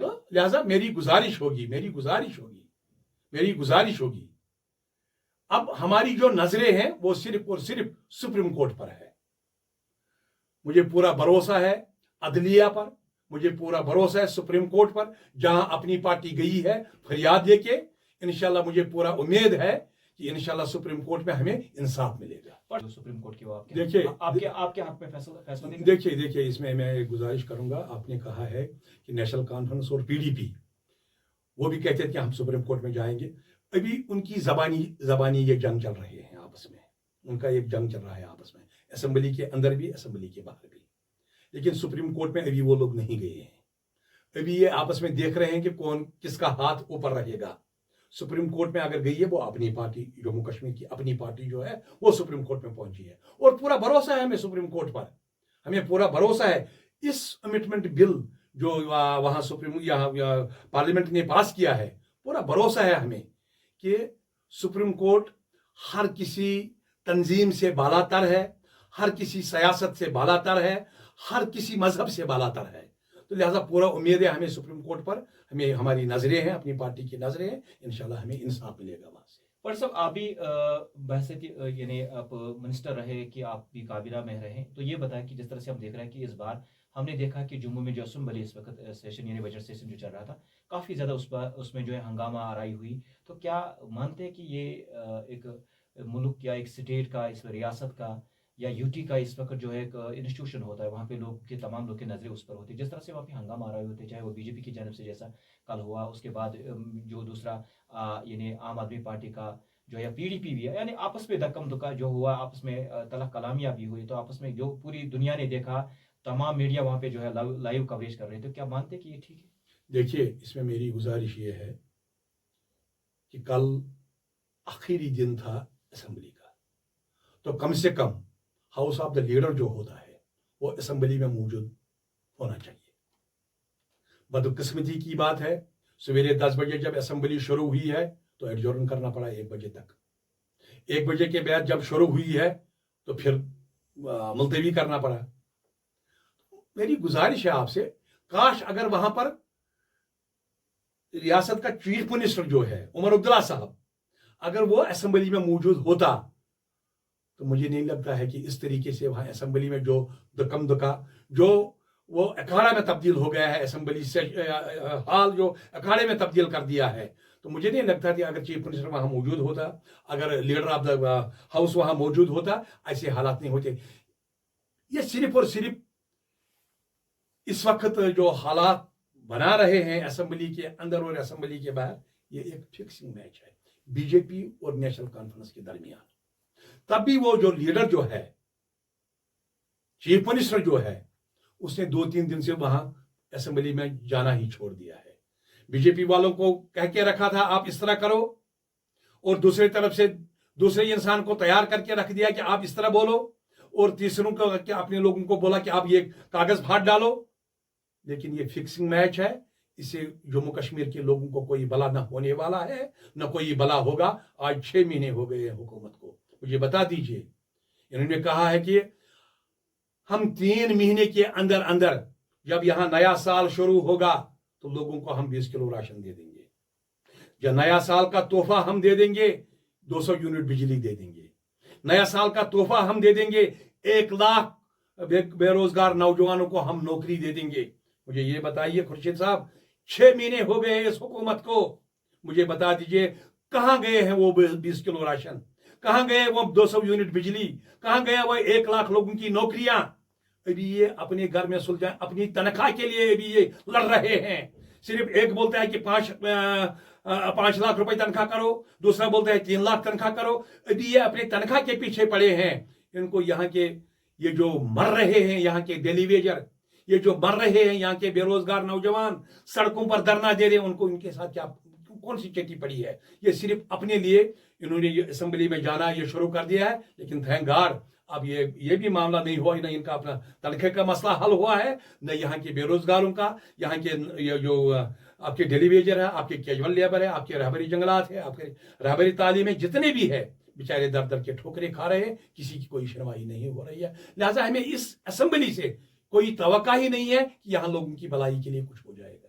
تو لہذا میری گزارش ہوگی اب ہماری جو نظریں ہیں وہ صرف اور صرف سپریم کورٹ پر ہے. مجھے پورا بھروسہ ہے عدلیہ پر, مجھے پورا بھروسہ ہے سپریم کورٹ پر. جہاں اپنی پارٹی گئی ہے فریاد لے کے, انشاءاللہ مجھے پورا امید ہے کہ انشاءاللہ سپریم کورٹ میں ہمیں انصاف ملے گا. جو سپریم کورٹ کی وہ دیکھیے آپ کے حق میں فیصلہ دیں گے؟ دیکھیے اس میں ایک گزارش کروں گا. آپ نے کہا ہے کہ نیشنل کانفرنس اور PDP وہ بھی کہتے ہیں کہ ہم سپریم کورٹ میں جائیں گے. ابھی ان کی زبانی یہ جنگ چل رہے ہیں آپس میں, ان کا ایک جنگ چل رہا ہے آپس میں, اسمبلی کے اندر بھی اسمبلی کے باہر بھی. لیکن سپریم کورٹ میں ابھی وہ لوگ نہیں گئے ہیں. ابھی یہ آپس میں دیکھ رہے ہیں کہ کون کس کا ہاتھ اوپر رہے گا. سپریم کورٹ میں اگر گئی ہے وہ اپنی پارٹی, جموں کشمیر کی اپنی پارٹی جو ہے وہ سپریم کورٹ میں پہنچی ہے, اور پورا بھروسہ ہے ہمیں سپریم کورٹ پر. ہمیں پورا بھروسہ ہے اس امٹمنٹ بل جو وہاں پارلیمنٹ نے پاس کیا ہے, پورا بھروسہ ہے ہمیں کہ سپریم کورٹ ہر کسی تنظیم سے بالا تر ہے, ہر کسی سیاست سے بالا تر ہے, ہر کسی مذہب سے بالا تر ہے. تو لہذا پورا امید ہے ہمیں سپریم کورٹ پر. ہمیں ہماری نظریں ہیں, اپنی پارٹی کی نظریں ہیں, انشاءاللہ ہمیں انصاف ملے گا وہاں سے. پر صاحب آپ بھی بحثیت یعنی آپ منسٹر رہے کہ آپ بھی کابینہ میں رہے, تو یہ بتائیں کہ جس طرح سے ہم دیکھ رہے ہیں کہ اس بار ہم نے دیکھا کہ جموں میں جو اسمبلی اس وقت سیشن یعنی بجٹ سیشن جو چل رہا تھا, کافی زیادہ اس میں جو ہے ہنگامہ آرائی ہوئی. تو کیا مانتے ہیں کہ یہ ایک ملک یا ایک اسٹیٹ کا, اس ریاست کا یا UT کا اس وقت جو ہے ایک انسٹیٹیوشن ہوتا ہے, وہاں پہ لوگ کے تمام لوگ کی نظریں اس پر ہوتی ہے. جس طرح سے وہاں پہ ہنگامہ آرائی ہوتے, چاہے وہ BJP کی جانب سے جیسا کل ہوا, اس کے بعد جو دوسرا یعنی عام آدمی پارٹی کا جو ہے PDP بھی ہے, یعنی آپس میں دکم دکا جو ہوا, آپس میں تلخ کلامیاں بھی ہوئی, تو آپس میں جو پوری دنیا نے دیکھا, تمام میڈیا وہاں پہ جو ہے لائیو کوریج کر رہے. تو کیا مانتے کہ یہ ٹھیک ہے؟ دیکھیے اس میں میری گزارش یہ ہے کہ کل آخری دن تھا اسمبلی کا, تو کم سے کم ہاؤس آف دا لیڈر جو ہوتا ہے وہ اسمبلی میں موجود ہونا چاہیے. بدقسمتی کی بات ہے سویرے 10 بجے جب اسمبلی شروع ہوئی ہے تو ایڈجورن کرنا پڑا 1 بجے تک. 1 بجے کے بعد جب شروع ہوئی ہے تو پھر ملتوی کرنا پڑا. میری گزارش ہے آپ سے, کاش اگر وہاں پر ریاست کا چیف منسٹر جو ہے عمر عبداللہ صاحب, اگر وہ اسمبلی میں موجود ہوتا تو مجھے نہیں لگتا ہے کہ اس طریقے سے وہاں اسمبلی میں جو دکم دکا جو وہ اکھاڑا میں تبدیل ہو گیا ہے, اسمبلی سے حال جو اکھاڑے میں تبدیل کر دیا ہے, تو مجھے نہیں لگتا کہ اگر چیف منسٹر وہاں موجود ہوتا, اگر لیڈر آف دا ہاؤس وہاں موجود ہوتا, ایسے حالات نہیں ہوتے. یہ صرف اور صرف اس وقت جو حالات بنا رہے ہیں اسمبلی کے اندر اور اسمبلی کے باہر, یہ ایک فکسنگ میچ ہے BJP اور نیشنل کانفرنس کے درمیان. تب بھی وہ جو لیڈر جو ہے, چیف منسٹر جو ہے, اس نے 2-3 دن سے وہاں اسمبلی میں جانا ہی چھوڑ دیا ہے. BJP والوں کو کہہ کے رکھا تھا آپ اس طرح کرو, اور دوسری طرف سے دوسرے انسان کو تیار کر کے رکھ دیا کہ آپ اس طرح بولو, اور تیسروں کو اپنے لوگوں کو بولا کہ آپ یہ کاغذ پھاڑ ڈالو. لیکن یہ فکسنگ میچ ہے, اس سے جموں کشمیر کے لوگوں کو کوئی بلا نہ ہونے والا ہے, نہ کوئی بلا ہوگا. آج 6 مہینے ہو گئے ہیں حکومت کو, مجھے بتا دیجئے. انہوں نے کہا ہے کہ ہم 3 مہینے کے اندر اندر جب یہاں نیا سال شروع ہوگا تو لوگوں کو ہم 20 کلو راشن دے دیں گے. جب نیا سال کا تحفہ ہم دے دیں گے 200 یونٹ بجلی دے دیں گے. نیا سال کا تحفہ ہم دے دیں گے 1 لاکھ بے روزگار نوجوانوں کو ہم نوکری دے دیں گے. مجھے یہ بتائیے خورشید صاحب, 6 مہینے ہو گئے اس حکومت کو, مجھے بتا دیجئے کہاں گئے ہیں وہ 20 کلو راشن, کہاں گئے وہ 200 یونٹ بجلی, کہاں گئے وہ 1 لاکھ لوگوں کی نوکریاں. ابھی یہ اپنے گھر میں سلجھائیں, اپنی تنخواہ کے لیے ابھی یہ لڑ رہے ہیں. صرف ایک بولتا ہے کہ 5 لاکھ روپے تنخواہ کرو, دوسرا بولتا ہے 3 لاکھ تنخواہ کرو. ابھی یہ اپنے تنخواہ کے پیچھے پڑے ہیں. ان کو یہاں کے یہ جو مر رہے ہیں, یہاں کے ڈیلی ویجر, یہ جو مر رہے ہیں یہاں کے بے روزگار نوجوان سڑکوں پر دھرنا دے رہے ہیں, ان کو ان کے ساتھ کیا کون سی چٹی پڑی ہے؟ یہ صرف اپنے لیے انہوں نے یہ اسمبلی میں جانا یہ شروع کر دیا ہے. لیکن تھینک گاڈ اب یہ بھی معاملہ نہیں ہوا, نہ ان کا اپنا تنخواہ کا مسئلہ حل ہوا ہے, نہ یہاں کے بے روزگاروں کا, یہاں کے جو آپ کے ڈیلی ویجر ہے, آپ کے کیجول لیبر ہے, آپ کے رہبری جنگلات ہے, آپ کے رہبری تعلیمیں جتنے بھی ہے, بیچارے در در کے ٹھوکریں کھا رہے ہیں, کسی کی کوئی سنوائی نہیں ہو رہی ہے. لہٰذا ہمیں اس اسمبلی سے کوئی توقع ہی نہیں ہے کہ یہاں لوگوں کی بھلائی کے لیے کچھ ہو جائے گا.